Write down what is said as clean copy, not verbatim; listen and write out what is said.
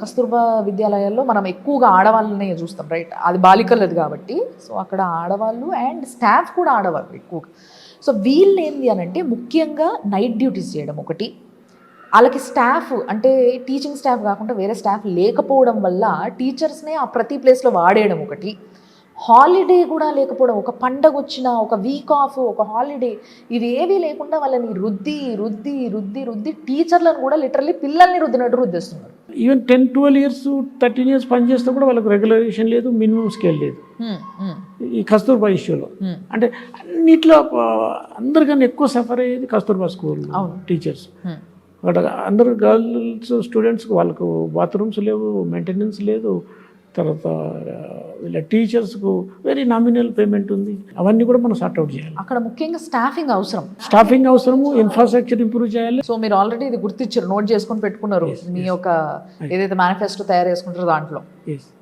కస్తూర్బా విద్యాలయాల్లో మనం ఎక్కువగా ఆడవాళ్ళనే చూస్తాం, రైట్? అది బాలికలది కాబట్టి. సో అక్కడ ఆడవాళ్ళు అండ్ స్టాఫ్ కూడా ఆడవాళ్ళు ఎక్కువగా. సో వీళ్ళు ఏంది అని అంటే ముఖ్యంగా నైట్ డ్యూటీస్ చేయడం ఒకటి, వాళ్ళకి స్టాఫ్ అంటే టీచింగ్ స్టాఫ్ కాకుండా వేరే స్టాఫ్ లేకపోవడం వల్ల టీచర్స్నే ఆ ప్రతి ప్లేస్లో వాడేయడం ఒకటి, హాలిడే కూడా లేకపోవడం, ఒక పండగ వచ్చిన ఒక వీక్ ఆఫ్ ఒక హాలిడే ఇవి ఏవీ లేకుండా వాళ్ళని రుద్ది రుద్ది రుద్ది రుద్ది టీచర్లను కూడా లిటరల్లీ పిల్లల్ని రుద్దినట్టు రుద్దేస్తున్నారు. ఈవెన్ 10-12 years 13 years పనిచేస్తే కూడా వాళ్ళకి రెగ్యులరేషన్ లేదు, మినిమం స్కేల్ లేదు ఈ కస్తూర్బా ఇష్యూలో. అంటే అన్నిట్లో అందరికన్నా ఎక్కువ సఫర్ అయ్యేది కస్తూర్బా స్కూల్ టీచర్స్. అక్కడ అందరు గర్ల్స్ స్టూడెంట్స్కి వాళ్ళకు బాత్రూమ్స్ లేవు, మెయింటెనెన్స్ లేదు, తర్వాత వీళ్ళ టీచర్స్కు వెరీ నామినల్ పేమెంట్ ఉంది. అవన్నీ కూడా మనం సార్ట్అవుట్ చేయాలి. అక్కడ ముఖ్యంగా స్టాఫింగ్ అవసరము, ఇన్ఫ్రాస్ట్రక్చర్ ఇంప్రూవ్ చేయాలి. సో మీరు ఆల్రెడీ ఇది గుర్తించారు, నోట్ చేసుకొని పెట్టుకున్నారు మీ యొక్క ఏదైతే మేనిఫెస్టో తయారు చేసుకుంటారో దాంట్లో.